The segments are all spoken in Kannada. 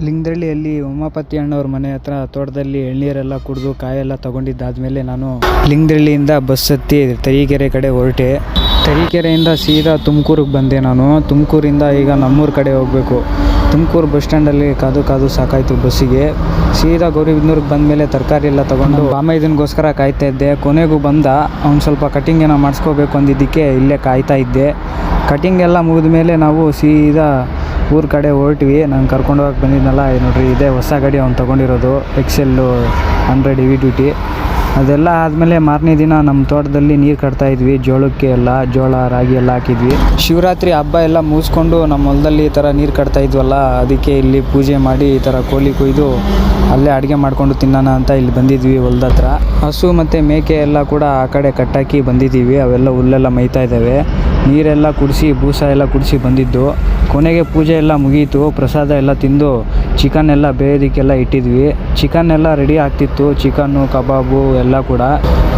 ಲಿಂಗದಳ್ಳಿಯಲ್ಲಿ ಉಮಾಪತಿ ಅಣ್ಣವ್ರ ಮನೆ ಹತ್ರ ತೋಟದಲ್ಲಿ ಎಳ್ನೀರೆಲ್ಲ ಕುಡಿದು ಕಾಯೆಲ್ಲ ತೊಗೊಂಡಿದ್ದಾದಮೇಲೆ ನಾನು ಲಿಂಗದಳ್ಳಿಯಿಂದ ಬಸ್ ಹತ್ತಿ ತರೀಕೆರೆ ಕಡೆ ಹೊರಟೆ. ತರೀಕೆರೆಯಿಂದ ಸೀದಾ ತುಮಕೂರಿಗೆ ಬಂದೆ. ನಾನು ತುಮಕೂರಿಂದ ಈಗ ನಮ್ಮೂರ ಕಡೆ ಹೋಗಬೇಕು. ತುಮಕೂರು ಬಸ್ ಸ್ಟ್ಯಾಂಡಲ್ಲಿ ಕಾದು ಸಾಕಾಯಿತು ಬಸ್ಸಿಗೆ. ಸೀದಾ ಗೌರಿಬಿದನೂರಿಗೆ ಬಂದಮೇಲೆ ತರಕಾರಿ ಎಲ್ಲ ತೊಗೊಂಡು ಬಾಮೈದನಿಗೋಸ್ಕರ ಕಾಯ್ತಾ ಇದ್ದೆ. ಕೊನೆಗೂ ಬಂದ. ಅವ್ನು ಸ್ವಲ್ಪ ಕಟಿಂಗ್ ಏನೋ ಮಾಡಿಸ್ಕೋಬೇಕು ಅಂದಿದ್ದಕ್ಕೆ ಇಲ್ಲೇ ಕಾಯ್ತಾ ಇದ್ದೆ. ಕಟಿಂಗ್ ಎಲ್ಲ ಮುಗಿದ ಮೇಲೆ ನಾವು ಸೀದಾ ಊರ ಕಡೆ ಹೊರಟ್ವಿ. ನಾನು ಕರ್ಕೊಂಡು ಹೋಗಕ್ಕೆ ಬಂದಿದ್ನಲ್ಲ, ನೋಡ್ರಿ ಇದೇ ಹೊಸ ಗಾಡಿ ಅವ್ನು ತೊಗೊಂಡಿರೋದು, XL 100 ಹೆವಿ ಡ್ಯೂಟಿ. ಅದೆಲ್ಲ ಆದಮೇಲೆ ಮಾರನೇ ದಿನ ನಮ್ಮ ತೋಟದಲ್ಲಿ ನೀರು ಕಟ್ತಾಯಿದ್ವಿ. ಜೋಳಕ್ಕೆ ಎಲ್ಲ ಜೋಳ ರಾಗಿ ಎಲ್ಲ ಹಾಕಿದ್ವಿ. ಶಿವರಾತ್ರಿ ಹಬ್ಬ ಎಲ್ಲ ಮುಗಿಸ್ಕೊಂಡು ನಮ್ಮ ಹೊಲದಲ್ಲಿ ಈ ಥರ ನೀರು ಕಟ್ತಾಯಿದ್ವಲ್ಲ, ಅದಕ್ಕೆ ಇಲ್ಲಿ ಪೂಜೆ ಮಾಡಿ ಈ ಥರ ಕೋಳಿ ಕೊಯ್ದು ಅಲ್ಲೇ ಅಡುಗೆ ಮಾಡಿಕೊಂಡು ತಿನ್ನೋಣ ಅಂತ ಇಲ್ಲಿ ಬಂದಿದ್ವಿ ಹೊಲ್ದ ಹತ್ರ. ಹಸು ಮತ್ತು ಮೇಕೆ ಎಲ್ಲ ಕೂಡ ಆ ಕಡೆ ಕಟ್ಟಾಕಿ ಬಂದಿದ್ದೀವಿ. ಅವೆಲ್ಲ ಹುಲ್ಲೆಲ್ಲ ಮೇಯ್ತಾ ಇದ್ದಾವೆ. ನೀರೆಲ್ಲ ಕುಡಿಸಿ ಬೂಸ ಎಲ್ಲ ಕುಡಿಸಿ ಬಂದಿದ್ದು. ಕೊನೆಗೆ ಪೂಜೆ ಎಲ್ಲ ಮುಗೀತು. ಪ್ರಸಾದ ಎಲ್ಲ ತಿಂದು ಚಿಕನ್ ಎಲ್ಲ ಬೇಯೋದಕ್ಕೆಲ್ಲ ಇಟ್ಟಿದ್ವಿ. ಚಿಕನ್ ಎಲ್ಲ ರೆಡಿ ಆಗ್ತಿತ್ತು, ಚಿಕನ್ನು ಕಬಾಬು ಎಲ್ಲ ಕೂಡ.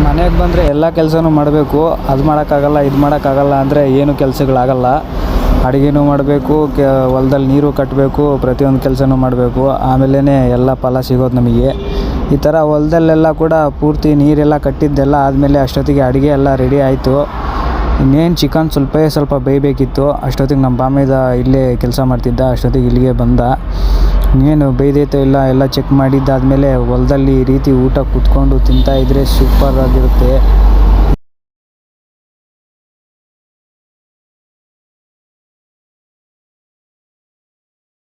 ಮನೆಗೆ ಬಂದರೆ ಎಲ್ಲ ಕೆಲಸನೂ ಮಾಡಬೇಕು. ಅದು ಮಾಡೋಕ್ಕಾಗಲ್ಲ ಇದು ಮಾಡೋಕ್ಕಾಗಲ್ಲ ಅಂದರೆ ಏನು ಕೆಲಸಗಳಾಗಲ್ಲ. ಅಡುಗೆನೂ ಮಾಡಬೇಕು, ಹೊಲದಲ್ಲಿ ನೀರು ಕಟ್ಟಬೇಕು, ಪ್ರತಿಯೊಂದು ಕೆಲಸನೂ ಮಾಡಬೇಕು. ಆಮೇಲೆ ಎಲ್ಲ ಫಲ ಸಿಗೋದು ನಮಗೆ. ಈ ಥರ ಹೊಲದಲ್ಲೆಲ್ಲ ಕೂಡ ಪೂರ್ತಿ ನೀರೆಲ್ಲ ಕಟ್ಟಿದ್ದೆಲ್ಲ ಆದಮೇಲೆ ಅಷ್ಟೊತ್ತಿಗೆ ಅಡುಗೆ ಎಲ್ಲ ರೆಡಿ ಆಯಿತು. ಇನ್ನೇನು ಚಿಕನ್ ಸ್ವಲ್ಪ ಬೇಯಬೇಕಿತ್ತು. ಅಷ್ಟೊತ್ತಿಗೆ ನಮ್ಮ ಬಾಮೈದ ಇಲ್ಲೇ ಕೆಲಸ ಮಾಡ್ತಿದ್ದ. ಅಷ್ಟೊತ್ತಿಗೆ ಇಲ್ಲಿಗೆ ಬಂದ. ಇನ್ನೇನು ಬೇಯ್ದೈತೋ ಇಲ್ಲ ಎಲ್ಲ ಚೆಕ್ ಮಾಡಿದ್ದಾದಮೇಲೆ ಹೊಲದಲ್ಲಿ ಈ ರೀತಿ ಊಟ ಕೂತ್ಕೊಂಡು ತಿಂತಾಯಿದ್ರೆ ಸೂಪರಾಗಿರುತ್ತೆ.